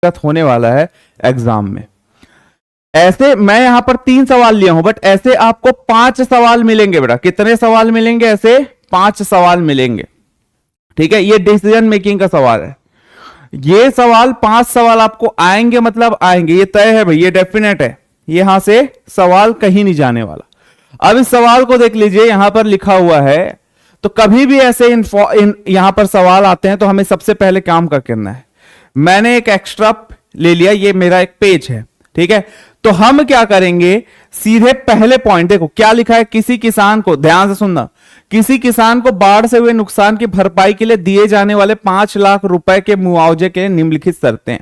होने वाला है एग्जाम में। ऐसे मैं यहां पर 3 सवाल लिया हूं, बट ऐसे आपको 5 सवाल मिलेंगे बेटा। कितने सवाल मिलेंगे? ऐसे 5 सवाल मिलेंगे। ठीक है, ये डिसीजन मेकिंग का सवाल है। ये सवाल 5 सवाल आपको आएंगे, मतलब आएंगे, ये तय है भाई, ये डेफिनेट है। यहां से सवाल कहीं नहीं जाने वाला। अब इस सवाल को देख लीजिए, यहां पर लिखा हुआ है। तो कभी भी ऐसे यहां पर सवाल आते हैं तो हमें सबसे पहले काम क्या करना है। मैंने एक एक्स्ट्रा ले लिया, ये मेरा एक पेज है, ठीक है। तो हम क्या करेंगे, सीधे पहले पॉइंट देखो क्या लिखा है। किसी किसान को, ध्यान से सुनना, किसी किसान को बाढ़ से हुए नुकसान की भरपाई के लिए दिए जाने वाले 5 लाख रुपए के मुआवजे के निम्नलिखित शर्तें।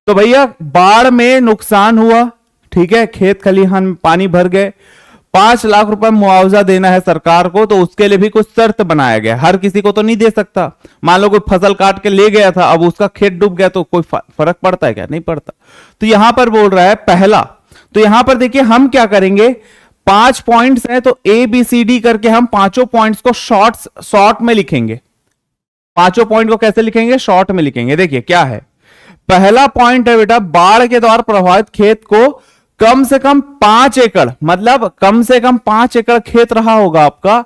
तो भैया बाढ़ में नुकसान हुआ, ठीक है, खेत खलिहान में पानी भर गए, 5 लाख रुपए मुआवजा देना है सरकार को। तो उसके लिए भी कुछ शर्त बनाया गया। हर किसी को तो नहीं दे सकता। मान लो कोई फसल काट के ले गया था, अब उसका खेत डूब गया, तो कोई फर्क पड़ता है क्या? नहीं पड़ता। तो यहां पर बोल रहा है पहला, तो यहां पर देखिए हम क्या करेंगे, 5 पॉइंट्स हैं, तो ए बी सी डी करके हम 5 पॉइंट्स को शॉर्ट में लिखेंगे। 5 पॉइंट को कैसे लिखेंगे? शॉर्ट में लिखेंगे। देखिए क्या है, पहला पॉइंट है बेटा, बाढ़ के द्वारा प्रभावित खेत को कम से कम 5 एकड़, मतलब कम से कम 5 एकड़ खेत रहा होगा आपका,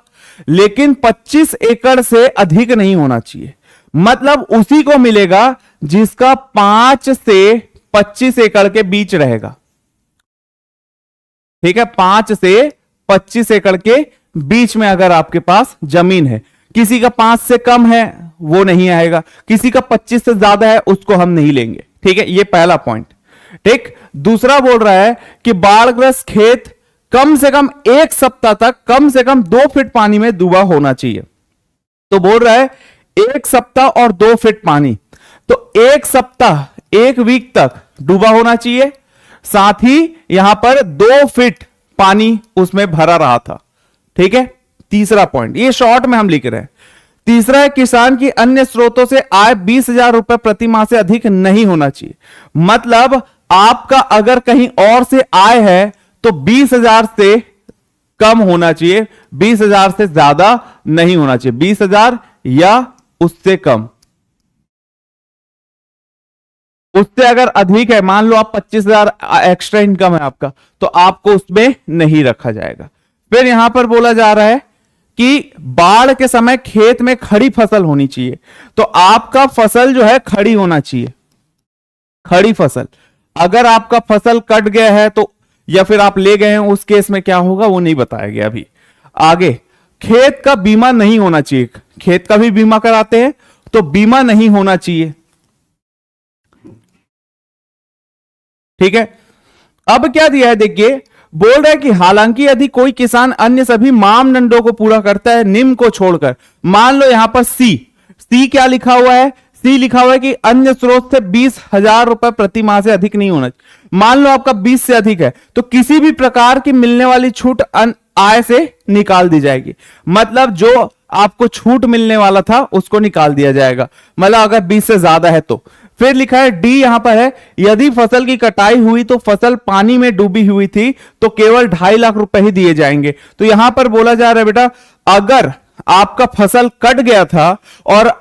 लेकिन 25 एकड़ से अधिक नहीं होना चाहिए। मतलब उसी को मिलेगा जिसका 5 से 25 एकड़ के बीच रहेगा। ठीक है, 5 से 25 एकड़ के बीच में अगर आपके पास जमीन है। किसी का 5 से कम है वो नहीं आएगा, किसी का 25 से ज्यादा है उसको हम नहीं लेंगे। ठीक है, ये पहला पॉइंट। ठीक, दूसरा बोल रहा है कि बाढ़ग्रस्त खेत कम से कम 1 सप्ताह तक कम से कम 2 फीट पानी में डूबा होना चाहिए। तो बोल रहा है 1 सप्ताह और 2 फीट पानी, तो 1 सप्ताह 1 वीक तक डूबा होना चाहिए, साथ ही यहां पर 2 फीट पानी उसमें भरा रहा था। ठीक है, तीसरा पॉइंट, ये शॉर्ट में हम लिख रहे हैं। तीसरा है किसान की अन्य स्रोतों से आय 20,000 रुपए प्रति माह से अधिक नहीं होना चाहिए। मतलब आपका अगर कहीं और से आय है तो 20,000 से कम होना चाहिए, 20,000 से ज्यादा नहीं होना चाहिए, 20,000 या उससे कम। उससे अगर अधिक है, मान लो आप 25,000 एक्स्ट्रा इनकम है आपका, तो आपको उसमें नहीं रखा जाएगा। फिर यहां पर बोला जा रहा है कि बाढ़ के समय खेत में खड़ी फसल होनी चाहिए। तो आपका फसल जो है खड़ी होना चाहिए, खड़ी फसल। अगर आपका फसल कट गया है तो, या फिर आप ले गए हैं, उस केस में क्या होगा वो नहीं बताया गया अभी। आगे, खेत का बीमा नहीं होना चाहिए। खेत का भी बीमा कराते हैं तो बीमा नहीं होना चाहिए। ठीक है, अब क्या दिया है देखिए, बोल रहा है कि हालांकि यदि कोई किसान अन्य सभी मानदंडों को पूरा करता है निम्न को छोड़कर, मान लो यहां पर सी क्या लिखा हुआ है, सी लिखा हुआ है कि अन्य स्रोत से 20,000 रुपए प्रति माह से अधिक नहीं होना चाहिए। मान लो आपका 20 से अधिक है तो किसी भी प्रकार की मिलने वाली छूट आय से निकाल दी जाएगी। मतलब जो आपको छूट मिलने वाला था उसको निकाल दिया जाएगा, मतलब अगर 20 से ज्यादा है तो। फिर लिखा है डी, यहां पर है, यदि फसल की कटाई हुई तो फसल पानी में डूबी हुई थी तो केवल 2.5 लाख रुपए ही दिए जाएंगे। तो यहां पर बोला जा रहा है बेटा, अगर आपका फसल कट गया था और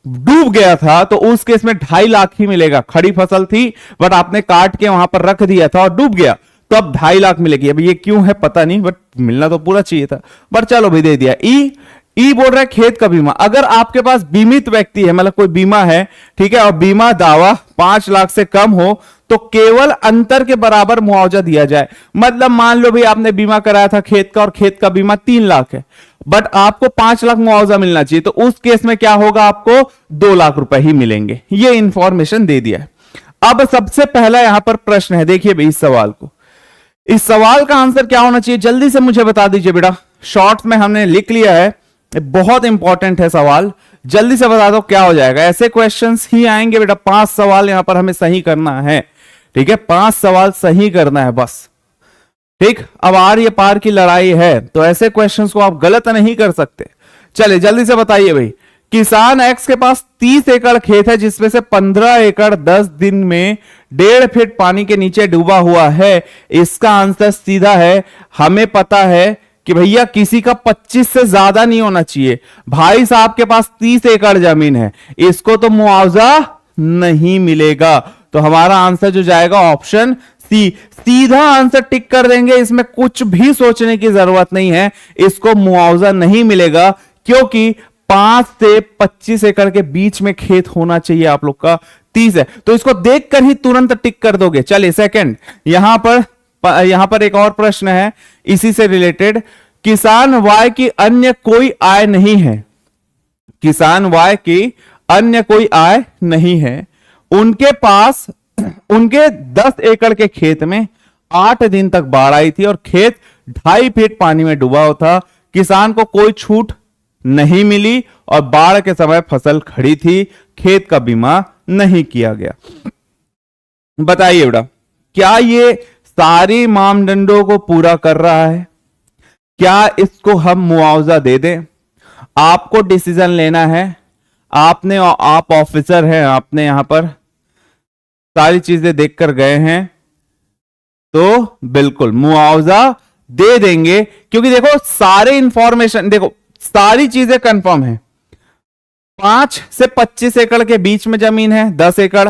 डूब गया था तो उस केस में 2.5 लाख ही मिलेगा। खड़ी फसल थी बट आपने काट के वहां पर रख दिया था और डूब गया, तो अब 2.5 लाख मिलेगी। अब ये क्यों है पता नहीं, बट मिलना तो पूरा चाहिए था, बट चलो भी दे दिया। ई बोल रहा है खेत का बीमा। अगर आपके पास बीमित व्यक्ति है, मतलब कोई बीमा है, ठीक है, और बीमा दावा 5 लाख से कम हो तो केवल अंतर के बराबर मुआवजा दिया जाए। मतलब मान लो भाई आपने बीमा कराया था खेत का और खेत का बीमा 3 लाख है, बट आपको 5 लाख मुआवजा मिलना चाहिए, तो उस केस में क्या होगा, आपको 2 लाख रुपए ही मिलेंगे। ये इंफॉर्मेशन दे दिया है। अब सबसे पहला यहां पर प्रश्न है, देखिए भाई इस सवाल को, इस सवाल का आंसर क्या होना चाहिए जल्दी से मुझे बता दीजिए बेटा। शॉर्ट में हमने लिख लिया है, बहुत इंपॉर्टेंट है सवाल, जल्दी से बता दो क्या हो जाएगा। ऐसे क्वेश्चंस ही आएंगे बेटा, 5 सवाल यहां पर हमें सही करना है। ठीक है, 5 सवाल सही करना है बस। ठीक, अब आर ये पार की लड़ाई है तो ऐसे क्वेश्चंस को आप गलत नहीं कर सकते। चलिए जल्दी से बताइए भाई, किसान एक्स के पास 30 एकड़ खेत है जिसमें से 15 एकड़ 10 दिन में 1.5 फीट पानी के नीचे डूबा हुआ है। इसका आंसर सीधा है, हमें पता है कि भैया किसी का 25 से ज्यादा नहीं होना चाहिए। भाई साहब के पास 30 एकड़ जमीन है, इसको तो मुआवजा नहीं मिलेगा। तो हमारा आंसर जो जाएगा ऑप्शन सी। सीधा आंसर टिक कर देंगे, इसमें कुछ भी सोचने की जरूरत नहीं है। इसको मुआवजा नहीं मिलेगा क्योंकि 5 से 25 एकड़ के बीच में खेत होना चाहिए आप लोग का, 30 है, तो इसको देखकर ही तुरंत टिक कर दोगे। चलिए सेकंड, यहां पर एक और प्रश्न है इसी से रिलेटेड। किसान वाय की अन्य कोई आय नहीं है, किसान वाय की अन्य कोई आय नहीं है, उनके पास उनके 10 एकड़ के खेत में 8 दिन तक बाढ़ आई थी और खेत 2.5 फीट पानी में डूबा हुआ था। किसान को कोई छूट नहीं मिली और बाढ़ के समय फसल खड़ी थी, खेत का बीमा नहीं किया गया। बताइए बेटा, क्या ये सारी मानदंडों को पूरा कर रहा है? क्या इसको हम मुआवजा दे दें? आपको डिसीजन लेना है। आप ऑफिसर हैं, आपने यहां पर सारी चीजें देखकर गए हैं, तो बिल्कुल मुआवजा दे देंगे क्योंकि देखो सारे इंफॉर्मेशन, देखो सारी चीजें कंफर्म है। 5 से 25 एकड़ के बीच में जमीन है, 10 एकड़,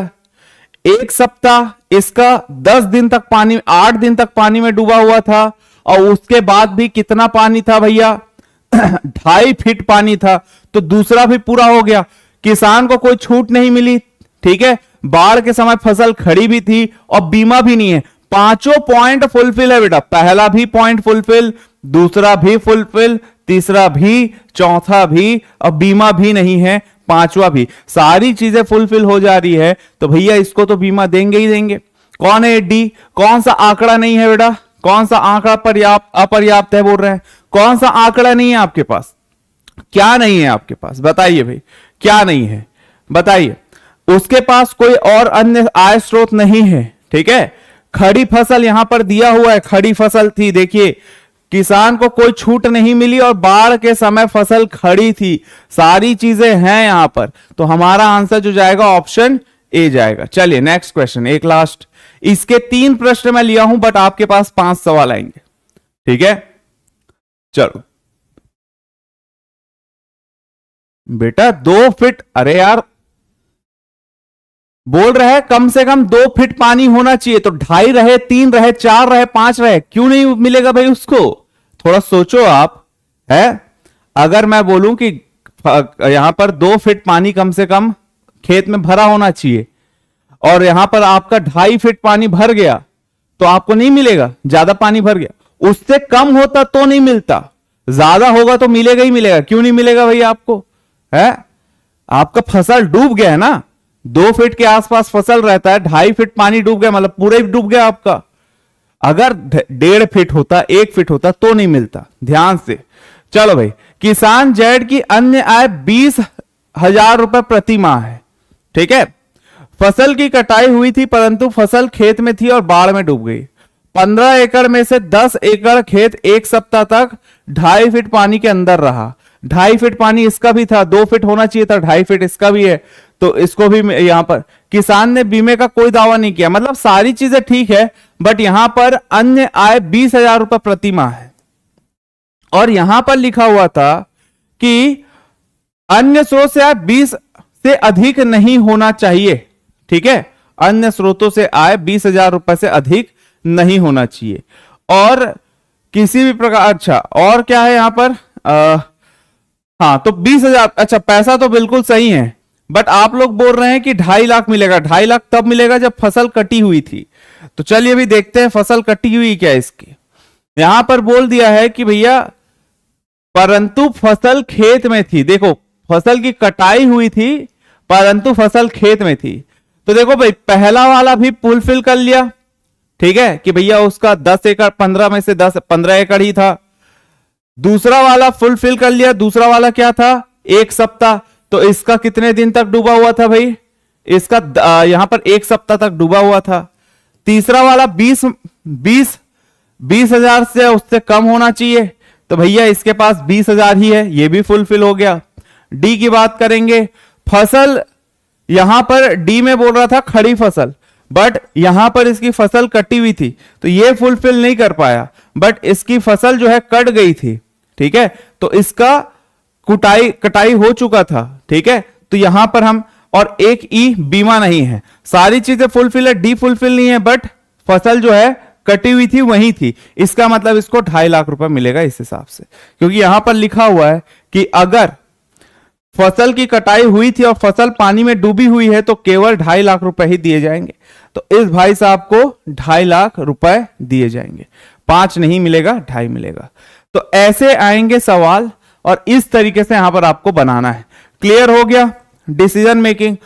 एक सप्ताह इसका 10 दिन तक पानी, 8 दिन तक पानी में डूबा हुआ था और उसके बाद भी कितना पानी था भैया 2.5 फीट पानी था, तो दूसरा भी पूरा हो गया। किसान को कोई छूट नहीं मिली, ठीक है, बाढ़ के समय फसल खड़ी भी थी और बीमा भी नहीं है। पांचों पॉइंट फुलफिल है बेटा, पहला भी पॉइंट फुलफिल, दूसरा भी फुलफिल, तीसरा भी, चौथा भी, और बीमा भी नहीं है, पांचवा भी, सारी चीजें फुलफिल हो जा रही है, तो भैया इसको तो बीमा देंगे ही देंगे। कौन है डी? कौन सा आंकड़ा नहीं है बेटा? कौन सा आंकड़ा पर्याप्त अपर्याप्त है बोल रहे हैं? कौन सा आंकड़ा नहीं है आपके पास? क्या नहीं है आपके पास? बताइए भाई, क्या नहीं है बताइए। उसके पास कोई और अन्य आय स्रोत नहीं है, ठीक है। खड़ी फसल यहां पर दिया हुआ है, खड़ी फसल थी, देखिए किसान को कोई छूट नहीं मिली और बाढ़ के समय फसल खड़ी थी, सारी चीजें हैं यहां पर, तो हमारा आंसर जो जाएगा ऑप्शन ए जाएगा। चलिए नेक्स्ट क्वेश्चन, एक लास्ट। इसके 3 प्रश्न मैं लिया हूं बट आपके पास 5 सवाल आएंगे, ठीक है। चलो बेटा 2 फीट, अरे यार बोल रहे हैं कम से कम 2 फीट पानी होना चाहिए, तो 2.5 रहे, 3 रहे, 4 रहे, 5 रहे, क्यों नहीं मिलेगा भाई उसको? थोड़ा सोचो आप, है। अगर मैं बोलूं कि यहां पर 2 फीट पानी कम से कम खेत में भरा होना चाहिए और यहां पर आपका 2.5 फीट पानी भर गया, तो आपको नहीं मिलेगा। ज्यादा पानी भर गया, उससे कम होता तो नहीं मिलता, ज्यादा होगा तो मिलेगा ही मिलेगा। क्यों नहीं मिलेगा भैया आपको? है, आपका फसल डूब गया है ना, 2 फीट के आसपास फसल रहता है, 2.5 फीट पानी डूब गया मतलब पूरा ही डूब गया आपका। अगर 1.5 फीट होता, 1 फीट होता तो नहीं मिलता, ध्यान से। चलो भाई, किसान जेड की अन्य आय 20,000 रुपए प्रति माह है, ठीक है। फसल की कटाई हुई थी परंतु फसल खेत में थी और बाढ़ में डूब गई। 15 एकड़ में से 10 एकड़ खेत एक सप्ताह तक 2.5 फीट पानी के अंदर रहा। 2.5 फीट पानी इसका भी था, 2 फीट होना चाहिए था, 2.5 फीट इसका भी है, तो इसको भी यहां पर किसान ने बीमे का कोई दावा नहीं किया। मतलब सारी चीजें ठीक है बट यहां पर अन्य आय 20,000 रुपए प्रति माह है और यहां पर लिखा हुआ था कि अन्य स्रोत से आय 20 से अधिक नहीं होना चाहिए, ठीक है। अन्य स्रोतों से आय 20,000 रुपए से अधिक नहीं होना चाहिए और किसी भी प्रकार, अच्छा और क्या है यहां पर? हाँ, तो 20,000, अच्छा पैसा तो बिल्कुल सही है बट आप लोग बोल रहे हैं कि 2.5 लाख मिलेगा। 2.5 लाख तब मिलेगा जब फसल कटी हुई थी, तो चलिए अभी देखते हैं फसल कटी हुई क्या इसकी। यहां पर बोल दिया है कि भैया परंतु फसल खेत में थी, देखो फसल की कटाई हुई थी परंतु फसल खेत में थी, तो देखो भाई पहला वाला भी फुलफिल कर लिया, ठीक है, कि भैया उसका 10 एकड़ 15 में से 15 एकड़ ही था। दूसरा वाला फुलफिल कर लिया, दूसरा वाला क्या था? 1 सप्ताह, तो इसका कितने दिन तक डूबा हुआ था भाई? इसका यहां पर 1 सप्ताह तक डूबा हुआ था। तीसरा वाला 20,000 से उससे कम होना चाहिए, तो भैया इसके पास 20,000 ही है, ये भी फुलफिल हो गया। डी की बात करेंगे, फसल यहां पर डी में बोल रहा था खड़ी फसल, बट यहां पर इसकी फसल कटी हुई थी तो ये फुलफिल नहीं कर पाया, बट इसकी फसल जो है कट गई थी, ठीक है, तो इसका कटाई हो चुका था, ठीक है, तो यहां पर हम, और एक ई बीमा नहीं है। सारी चीजें फुलफिल है, डी फुलफिल नहीं है, बट फसल जो है कटी हुई थी वही थी। इसका मतलब इसको 2.5 लाख रुपए मिलेगा इस हिसाब से, क्योंकि यहां पर लिखा हुआ है कि अगर फसल की कटाई हुई थी और फसल पानी में डूबी हुई है तो केवल 2.5 लाख रुपए ही दिए जाएंगे। तो इस भाई साहब को 2.5 लाख रुपए दिए जाएंगे, 5 नहीं मिलेगा, 2.5 मिलेगा। तो ऐसे आएंगे सवाल और इस तरीके से यहां पर आपको बनाना है। क्लियर हो गया डिसीजन मेकिंग।